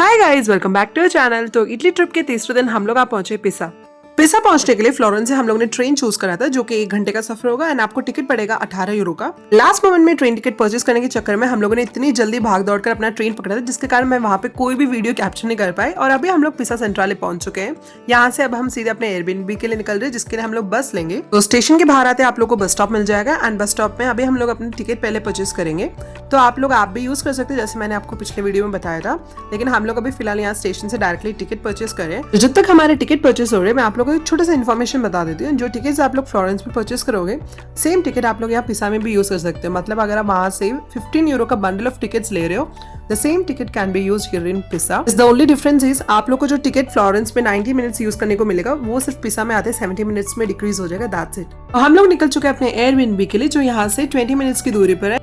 Hi guys, welcome back to channel. तो Italy trip के तीसरे दिन हम लोग आप पहुंचे पिसा। पिसा पहुंचने के लिए फ्लोरेंस से हम लोगों ने ट्रेन चूज करा था, जो कि 1 घंटे का सफर होगा एंड आपको टिकट पड़ेगा 18 यूरो का। लास्ट मोमेंट में ट्रेन टिकट परचेज करने के चक्कर में हम लोगों ने इतनी जल्दी भाग दौड़ कर अपना ट्रेन पकड़ा था, जिसके कारण मैं वहां पे कोई भी वीडियो कैप्चर नहीं कर पाए। और अभी हम लोग पिसा सेंट्राले पहुंच चुके हैं। यहाँ से अब हम सीधे अपने एयरबीएनबी के लिए निकल रहे हैं, जिसके लिए हम लोग बस लेंगे। तो स्टेशन के बाहर आते आप लोग को बस स्टॉप मिल जाएगा एंड बस स्टॉप में अभी हम लोग अपनी टिकट पहले परचेज करेंगे। तो आप लोग ऐप भी यूज कर सकते हैं, जैसे मैंने आपको पिछले वीडियो में बताया था। लेकिन हम लोग अभी फिलहाल यहाँ स्टेशन से डायरेक्टली टिकट परचेज करें। जब तक हमारे टिकट परचेज हो रहे हैं, मैं आप लोगों को एक छोटा सा इन्फॉर्मेशन बता देती हूँ। जो टिकट आप लोग फ्लोरेंस में परचेज करोगे, सेम टिकट आप लोग यहाँ पिसा में भी यूज कर सकते हो। मतलब अगर आप वहां से 15 यूरो का बंडल ऑफ टिकट्स ले रहे हो, the same ticket can be used here in Pisa. The only difference is आप लोग को जो टिकट फ्लोरेंस में 90 मिनट्स यूज करने को मिलेगा, वो सिर्फ पिसा में आते 70 मिनट्स में डिक्रीज हो जाएगा। That's it. तो हम लोग निकल चुके हैं अपने एयरबीएनबी के लिए, जो यहाँ से 20 मिनट्स की दूरी पर है।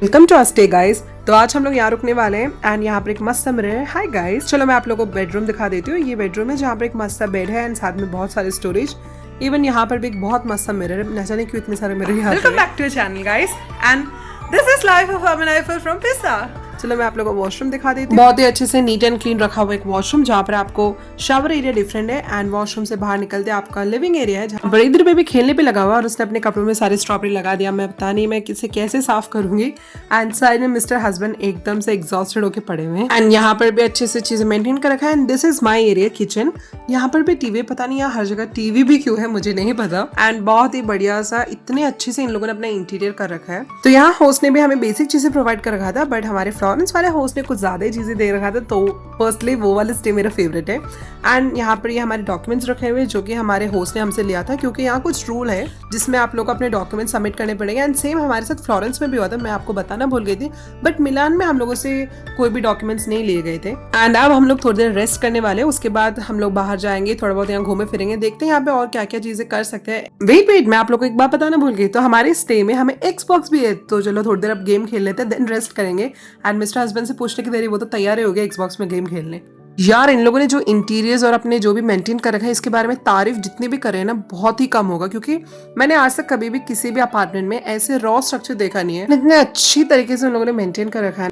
Welcome to our stay guys. तो आज हम लोग यहाँ रुकने वाले हैं एंड यहाँ पर एक मस्त सा मिरर है। हाय गाइस, चलो मैं आप लोगों को बेडरूम दिखा देती हूँ। ये बेडरूम है जहाँ पर एक मस्त सा बेड है एंड साथ में बहुत सारे स्टोरेज। इवन यहाँ पर भी एक बहुत मस्त सा मिरर है। न जाने क्यों इतने सारे मिरर यहाँ। Welcome back to channel guys and this is life of Aman from Pisa. चलो मैं आप लोगों को वॉशरूम दिखा देती हूँ। बहुत ही अच्छे से नीट एंड क्लीन रखा हुआ एक वॉशरूम, जहाँ पर आपको शावर एरिया डिफरेंट है एंड वॉशरूम से बाहर निकलते आपका लिविंग एरिया है, जहाँ पर इधर पे भी खेलने पे लगा हुआ और उसने अपने कपड़ों में सारे स्ट्रॉबेरी लगा दिया। मैं पता नहीं मैं किसे कैसे साफ करूंगी। एंड साइड में मिस्टर हस्बैंड एकदम से एग्जॉस्टेड होकर पड़े हुए हैं एंड यहाँ पर भी अच्छे से चीजें मेंटेन कर रखा है। And this is my area kitchen. यहाँ पर भी टीवी, पता नहीं यहाँ हर जगह टीवी भी क्यों है मुझे नहीं पता। एंड बहुत ही बढ़िया सा इतने अच्छे से इन लोगों ने अपना इंटीरियर कर रखा है। तो यहाँ होस्ट ने भी हमें बेसिक चीजें प्रोवाइड कर रखा था, बट हमारे फ्लोरेंस वाले होस्ट ने कुछ ज्यादा ही चीजें दे रखा था। तो फर्स्टली वो वाला स्टे मेरा फेवरेट है। एंड यहाँ पर ये हमारे डॉक्यूमेंट्स रखे हुए, जो कि हमारे होस्ट ने हमसे लिया था, क्योंकि यहाँ कुछ रूल है जिसमें आप लोग को अपने डॉक्यूमेंट सबमिट करने पड़ेंगे। एंड सेम हमारे साथ फ्लोरेंस में भी हुआ था, मैं आपको बताना भूल गई थी। बट मिलान में हम लोगों से कोई भी डॉक्यूमेंट्स नहीं लिए गए थे। एंड अब हम लोग थोड़ी देर रेस्ट करने वाले, उसके बाद हम लोग बाहर जाएंगे, थोड़ा बहुत यहाँ घूमे फिरेंगे, देखते हैं यहाँ पे और क्या क्या चीजें कर सकते हैं। वेट मैं आप लोग को एक बात बताना भूल गई। तो हमारे स्टे में हमें एक्सबॉक्स भी है, तो चलो थोड़ी देर अब गेम खेल लेते हैं, देन रेस्ट करेंगे। एंड मिस्टर हस्बैंड से पूछने की देरी, वो तो तैयार हो गया एक्सबॉक्स में गेम खेलने। यार इन लोगों ने जो इंटीरियर्स और अपने जो भी मेंटेन कर रखा है, इसके बारे में तारीफ जितनी भी करे ना, बहुत ही कम होगा। क्योंकि मैंने आज तक कभी भी किसी भी अपार्टमेंट में ऐसे रॉ स्ट्रक्चर देखा नहीं है, इतने अच्छी तरीके से उन लोगों ने मेंटेन कर रखा है।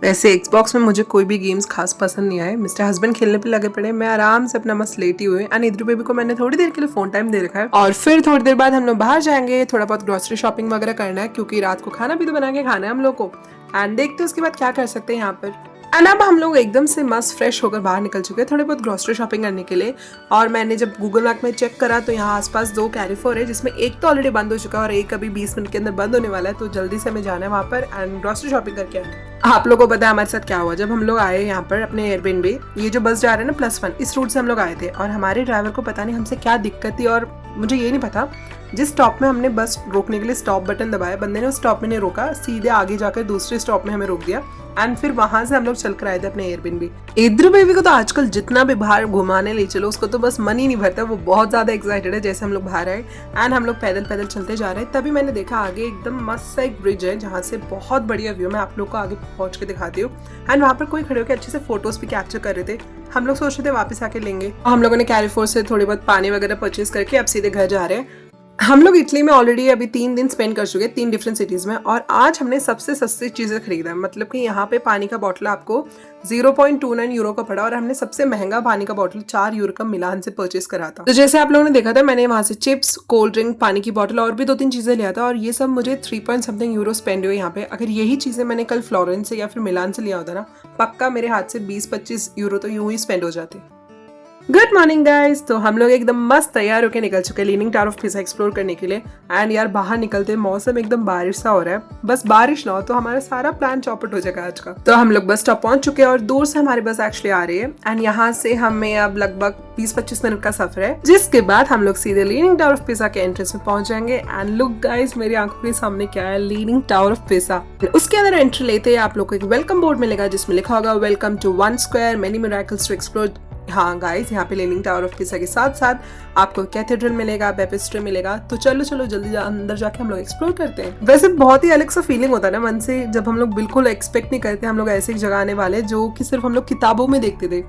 वैसे एक्सबॉक्स में मुझे कोई भी गेम्स खास पसंद नहीं आए। मिस्टर हस्बैंड खेलने पे लगे पड़े, मैं आराम से अपना मस्त लेटी हुई। एंड इधर बेबी को मैंने थोड़ी देर के लिए फोन टाइम दे रखा है। और फिर थोड़ी देर बाद हम लोग बाहर जाएंगे, थोड़ा बहुत ग्रोसरी शॉपिंग वगैरह करना है, क्योंकि रात को खाना भी तो बना के खाना है हम लोग को। एंड देखते हैं उसके बाद क्या कर सकते हैं यहाँ पर। एंड अब हम लोग एकदम से मस्त फ्रेश होकर बाहर निकल चुके हैं थोड़े बहुत ग्रोसरी शॉपिंग करने के लिए। और मैंने जब गूगल मैप में चेक करा, तो यहाँ आसपास 2 कैरिफोर है, जिसमें एक तो ऑलरेडी बंद हो चुका है और एक अभी 20 मिनट के अंदर बंद होने वाला है। तो जल्दी से हमें जाना है वहाँ पर एंड ग्रोसरी शॉपिंग करके आना है। आप लोगों को पता है हमारे साथ क्या हुआ। जब हम लोग आए यहाँ पर अपने एयरबीएनबी, ये जो बस जा रहे हैं ना +1, इस रूट से हम लोग आए थे। और हमारे ड्राइवर को पता नहीं हमसे क्या दिक्कत थी, और मुझे ये नहीं पता, जिस स्टॉप में हमने बस रोकने के लिए स्टॉप बटन दबाया, बंदे ने उस स्टॉप में नहीं रोका, सीधे आगे जाकर दूसरे स्टॉप में हमें रोक दिया। एंड फिर वहां से हम लोग चल कर आए थे अपने एयरबीएनबी। इधर बेबी को तो आजकल जितना भी बाहर घुमाने ले चलो, उसको तो बस मन ही नहीं भरता। वो बहुत ज्यादा एक्साइटेड है। जैसे हम लोग बाहर आए एंड हम लोग पैदल पैदल चलते जा रहे हैं, तभी मैंने देखा आगे एकदम मस्त सा एक ब्रिज है, जहाँ से बहुत बढ़िया व्यू। मैं आप लोग को आगे पहुंच के दिखाती हूँ। एंड वहाँ पर कोई खड़े होकर अच्छे से फोटोज भी कैप्चर कर रहे थे। हम लोग सोच रहे थे वापस आके लेंगे। हम लोगों ने कैरिफोर से थोड़ी बहुत पानी वगैरह परचेज करके अब सीधे घर जा रहे हैं। हम लोग इटली में ऑलरेडी अभी 3 दिन स्पेंड कर चुके हैं, 3 डिफरेंट सिटीज में। और आज हमने सबसे सस्ती चीजें खरीदा है। मतलब कि यहाँ पे पानी का बॉटल आपको 0.29 यूरो का पड़ा, और हमने सबसे महंगा पानी का बॉटल 4 यूरो का मिलान से परचेज करा था। तो जैसे आप लोगों ने देखा था, मैंने वहां से चिप्स, कोल्ड ड्रिंक, पानी की बॉटल और भी 2-3 चीजें लिया था। और ये सब मुझे 3 यूरो स्पेंड हुए यहाँ पे। अगर यही चीजें मैंने कल फ्लोरेंस से या फिर मिलान से लिया होता ना, पक्का मेरे हाथ से 20-25 यूरो तो यूं ही स्पेंड हो जाते। Good morning guys. तो हम लोग एकदम मस्त तैयार होकर निकल चुके हैं लीनिंग टावर ऑफ पिसा एक्सप्लोर करने के लिए। एंड यार बाहर निकलते मौसम एकदम बारिश सा हो रहा है, बस बारिश ना हो तो हमारा सारा प्लान चौपट हो जाएगा आज का। तो हम लोग बस स्टॉप पहुंच चुके हैं और दूर से हमारी बस एक्चुअली आ रही है। एंड यहाँ से हमें अब लगभग 20-25 मिनट का सफर है, जिसके बाद हम लोग सीधे लीनिंग टावर ऑफ पिसा के एंट्रेंस में पहुंच जाएंगे। एंड लुक गाइस, मेरी आंखों के सामने क्या है, लीनिंग टावर ऑफ पिसा। उसके अंदर एंट्री लेते ही आप लोग को एक वेलकम बोर्ड मिलेगा, जिसमें लिखा होगा welcome to one square, many miracles to explore. हाँ गाइस, यहाँ पे लीनिंग टावर ऑफ पिसा के साथ साथ आपको कैथेड्रल मिलेगा, बैप्टिस्ट्री मिलेगा। तो चलो जल्दी अंदर जाके हम लोग एक्सप्लोर करते हैं। वैसे बहुत ही अलग सा फीलिंग होता है ना मन से, जब हम लोग बिल्कुल एक्सपेक्ट नहीं करते हम लोग ऐसी जगह आने वाले, जो कि सिर्फ हम लोग किताबों में देखते थे।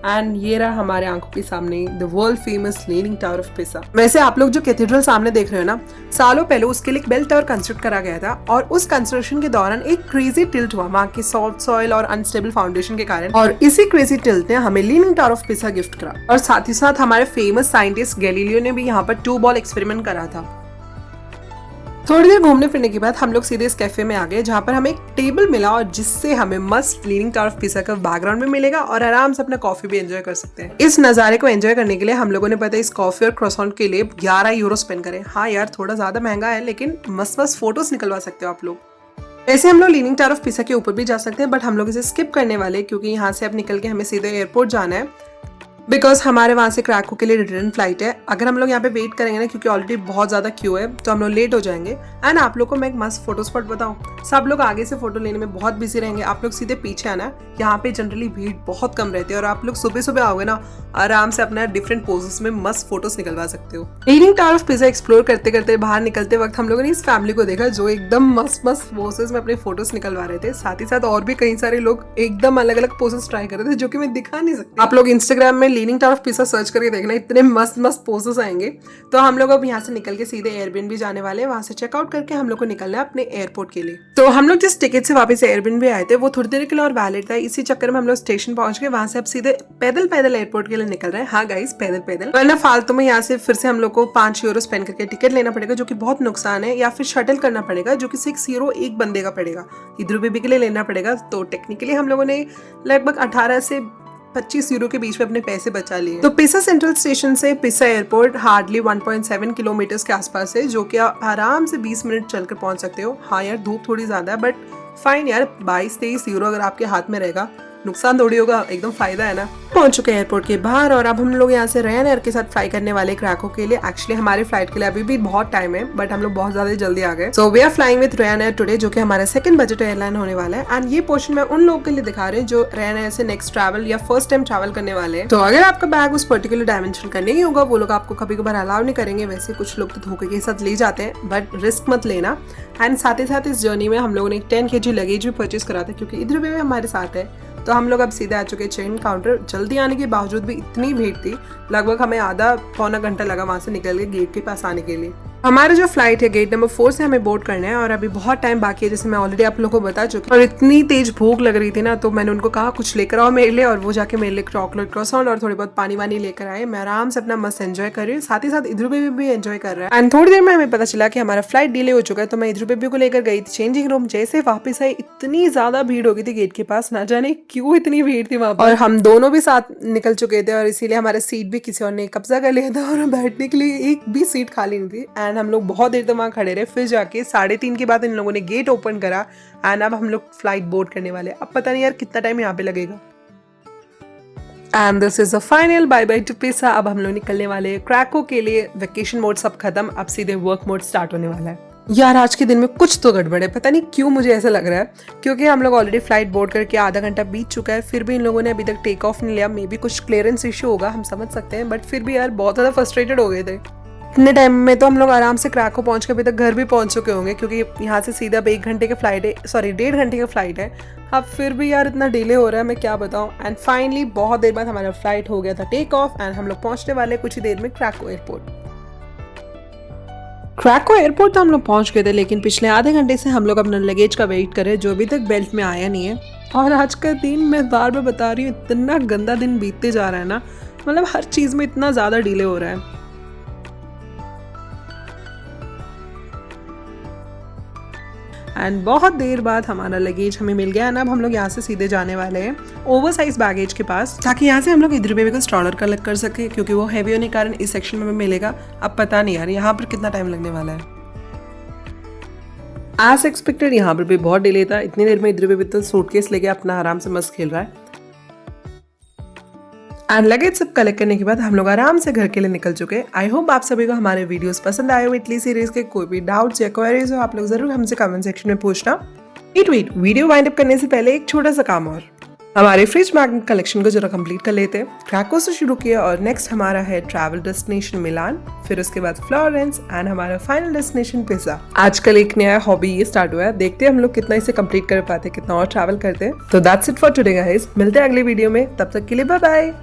एंड ये रहा हमारे आंखों के सामने the world famous leaning tower of पिसा। वैसे आप लोग जो कैथेड्रल सामने देख रहे हो ना, सालों पहले उसके लिए एक बेल टावर कंस्ट्रक्ट करा गया था और उस कंस्ट्रक्शन के दौरान एक क्रेजी टिल्ट हुआ वहां की सॉफ्ट सॉइल और अनस्टेबल फाउंडेशन के कारण, और इसी क्रेजी टिल्ट ने हमें लीनिंग टावर ऑफ पिसा गिफ्ट करा। और साथ ही साथ हमारे फेमस साइंटिस्ट गैलीलियो ने भी यहाँ पर 2 बॉल एक्सपेरिमेंट करा था। थोड़ी देर घूमने फिरने के बाद हम लोग सीधे इस कैफे में आ गए जहाँ पर हमें एक टेबल मिला और जिससे हमें मस्त लीनिंग टावर ऑफ पिसा का बैकग्राउंड में मिलेगा और आराम से अपना कॉफी भी एंजॉय कर सकते हैं। इस नज़ारे को एंजॉय करने के लिए हम लोगों ने पता है इस कॉफी और क्रॉसॉन्ट के लिए 11 यूरो स्पेंड करे। हाँ यार, थोड़ा ज्यादा महंगा है लेकिन मस्त मस्त फोटोज निकलवा सकते हो आप लोग। वैसे हम लोग लीनिंग टावर ऑफ पिसा के ऊपर भी जा सकते हैं, बट हम लोग इसे स्किप करने वाले क्योंकि यहाँ से अब निकल के हमें सीधे एयरपोर्ट जाना है, बिकॉज हमारे वहाँ से क्राको के लिए रिटर्न फ्लाइट है। अगर हम लोग यहाँ पे वेट करेंगे ना, क्योंकि ऑलरेडी बहुत ज़्यादा क्यू है, तो हम लोग लेट हो जाएंगे। एंड आप लोग को मैं एक मस्त फोटो स्पॉट बताऊँ, सब लोग आगे से फोटो लेने में बहुत बिजी रहेंगे, आप लोग सीधे पीछे आना। यहाँ पे जनरली भीड़ बहुत कम रहती है और आप लोग सुबह सुबह आओगे ना, आराम से अपना डिफरेंट पोजेस में मस्त फोटोज निकलवा सकते हो। लीनिंग टावर ऑफ पिसा एक्सप्लोर करते करते बाहर निकलते वक्त हम लोगों ने इस फैमिली को देखा जो एकदम मस्त मस्त पोजेस में अपने फोटोज निकलवा रहे थे। साथ ही साथ और भी कई सारे लोग एकदम अलग अलग पोजेस ट्राई कर रहे थे जो कि मैं दिखा नहीं सकती। आप लोग इंस्टाग्राम में लीनिंग टावर ऑफ पिसा सर्च करके देखना, इतने मस्त मस्त पोजेस आएंगे। तो हम लोग अब यहाँ से निकल के सीधे एयरबीएनबी जाने वाले हैं, वहां से चेकआउट करके हम लोग को निकलना है अपने एयरपोर्ट के लिए। तो हम लोग जिस टिकट से वापस एयरबीएनबी आए थे वो थोड़ी देर के लिए और वैलिड था, इसी चक्कर में हम लोग स्टेशन पहुंच गए। वहां से अब सीधे पैदल पैदल एयरपोर्ट के लिए निकल रहे हैं। हाँ गाइस, पैदल पैदल, वरना फालतू में यहाँ से फिर से हम लोग को 5 यूरो स्पेंड करके टिकट लेना पड़ेगा जो कि बहुत नुकसान है, या फिर शटल करना पड़ेगा जो कि 6 यूरो एक बंदे का पड़ेगा, इधर बेबी के लिए लेना पड़ेगा। तो टेक्निकली हम लोगों ने लगभग 18 से 25 यूरो के बीच में अपने पैसे बचा लिए। तो पिसा सेंट्रल स्टेशन से पिसा एयरपोर्ट हार्डली 1.7 किलोमीटर के आसपास है, जो कि आप आराम से 20 मिनट चलकर पहुंच सकते हो। हाँ यार, धूप थोड़ी ज्यादा है, बट फाइन यार, 22-23 यूरो अगर आपके हाथ में रहेगा, नुकसान थोड़ी होगा, एकदम फायदा है ना। पहुंच चुके हैं एयरपोर्ट के बाहर और अब हम लोग यहाँ से ryanair के साथ फ्लाई करने वाले क्राको के लिए। एक्चुअली हमारे फ्लाइट के लिए अभी भी बहुत टाइम है, बट हम लोग बहुत ज्यादा जल्दी आ गए। So we are flying with ryanair today, जो कि हमारा सेकंड बजट एयरलाइन होने वाला है। एंड ये पोर्शन मैं उन लोगों के लिए दिखा रहे हैं जो ryanair से नेक्स्ट ट्रैवल या फर्स्ट टाइम ट्रैवल करने वाले हैं। तो अगर आपका बैग उस पर्टिकुलर डायमेंशन का नहीं होगा, वो लोग आपको कभी कभार अलाउ नहीं करेंगे। वैसे कुछ लोग तो धोखे के साथ ले जाते हैं, बट रिस्क मत लेना। एंड साथ ही साथ इस जर्नी में हम लोगों ने 10 kg लगेज भी परचेज करा था, क्योंकि इधर भी हमारे साथ है। तो हम लोग अब सीधे आ चुके चेक काउंटर। जल्दी आने के बावजूद भी इतनी भीड़ थी, लगभग हमें आधा पौना घंटा लगा वहां से निकल के गेट के पास आने के लिए। हमारा जो फ्लाइट है गेट नंबर 4 से हमें बोर्ड करना है और अभी बहुत टाइम बाकी है, जैसे मैं ऑलरेडी आप लोगों को बता चुकी हूँ। और इतनी तेज भूख लग रही थी ना, तो मैंने उनको कहा कुछ लेकर आओ मेरे लिए, और वो जाके मेरे लिए चॉकलेट क्रॉसॉन्ट और थोड़ी बहुत पानी वानी लेकर आए। मैं आराम से अपना मस्त एंजॉय कर रही हूँ, साथ ही साथ इधर बेबी भी एंजॉय कर रहा है। एंड थोड़ी देर में हमें पता चला कि हमारा फ्लाइट डिले हो चुका है, तो मैं इधर बेबी को लेकर गई थी चेंजिंग रूम। जैसे वापस आई, इतनी ज्यादा भीड़ हो गई थी गेट के पास, ना जाने क्यों इतनी भीड़ थी वहां पर। और हम दोनों भी साथ निकल चुके थे और इसीलिए हमारा सीट भी किसी और ने कब्जा कर लिया था और बैठने के लिए एक भी सीट खाली नहीं थी। एंड हम लोग बहुत देर तक वहां खड़े रहे। फिर जाके 3:30 के बाद इन लोगों ने गेट ओपन करा एंड अब हम लोग फ्लाइट बोर्ड करने वाले। अब पता नहीं यार कितना टाइम यहाँ पे लगेगा। And this is the final bye bye to Pisa. अब हम लोग निकलने वाले हैं क्राको के लिए। वेकेशन मोड सब खत्म, अब सीधे वर्क मोड स्टार्ट होने वाला है। यार आज के दिन में कुछ तो गड़बड़ है, पता नहीं क्यों मुझे ऐसा लग रहा है, क्योंकि हम लोग ऑलरेडी फ्लाइट बोर्ड करके आधा घंटा बीत चुका है, फिर भी इन लोगों ने अभी तक टेक ऑफ नहीं लिया। मे बी कुछ क्लियरेंस इशू होगा, हम समझ सकते हैं, बट फिर भी यार बहुत ज़्यादा फ्रस्ट्रेटेड हो गए थे। इतने टाइम में तो हम लोग आराम से क्राको पहुंच के अभी तक घर भी पहुंच चुके होंगे, क्योंकि यहाँ से सीधा अब 1 घंटे का फ्लाइट है, सॉरी 1.5 घंटे का फ्लाइट है। अब फिर भी यार इतना डिले हो रहा है, मैं क्या बताऊँ। एंड फाइनली बहुत देर बाद हमारा फ्लाइट हो गया था टेक ऑफ एंड हम लोग पहुंचने वाले कुछ ही देर में क्राको एयरपोर्ट। क्राको एयरपोर्ट तो हम लोग पहुंच गए थे, लेकिन पिछले आधे घंटे से हम लोग अपना लगेज का वेट कर रहे हैं, जो अभी तक बेल्ट में आया नहीं है। और आज का दिन मैं बार बार बता रही हूँ, इतना गंदा दिन बीतते जा रहा है ना, मतलब हर चीज़ में इतना ज़्यादा डिले हो रहा है। एंड बहुत देर बाद हमारा लगेज हमें मिल गया। अब हम लोग यहाँ से सीधे जाने वाले हैं ओवर साइज बैगेज के पास, ताकि यहाँ से हम लोग इधर बेबी को स्ट्रॉलर कलेक्ट कर सके, क्योंकि वो हैवी होने के कारण इस सेक्शन में हमें मिलेगा। अब पता नहीं यार यहाँ पर कितना टाइम लगने वाला है। एज एक्सपेक्टेड यहाँ पर भी बहुत डिले था। इतनी देर में इधर बेबी तो सूटकेस लेके अपना आराम से मस्त खेल रहा है। एंड लगेज सब कलेक्ट करने के बाद हम लोग आराम से घर के लिए निकल चुके। आई होप आप सभी को हमारे वीडियोस पसंद आए हो। इटली सीरीज के कोई भी डाउट्स या क्वेरीज हो, आप लोग जरूर हमसे कमेंट सेक्शन में पूछना। वीडियो वाइंड अप करने से पहले एक छोटा सा काम और, हमारे फ्रिज मैग्नेट कलेक्शन को जरा कंप्लीट कर लेते हैं। क्राको से शुरू किया और नेक्स्ट हमारा है ट्रैवल डेस्टिनेशन मिलान, फिर उसके बाद फ्लोरेंस एंड हमारा फाइनल डेस्टिनेशन पिसा। आजकल एक नया हॉबी ये स्टार्ट हुआ है, देखते हैं हम लोग कितना इसे कंप्लीट कर पाते हैं, कितना और ट्रैवल करते हैं। तो that's it for today guys, मिलते हैं अगले वीडियो में, तब तक के लिए बाय बाय।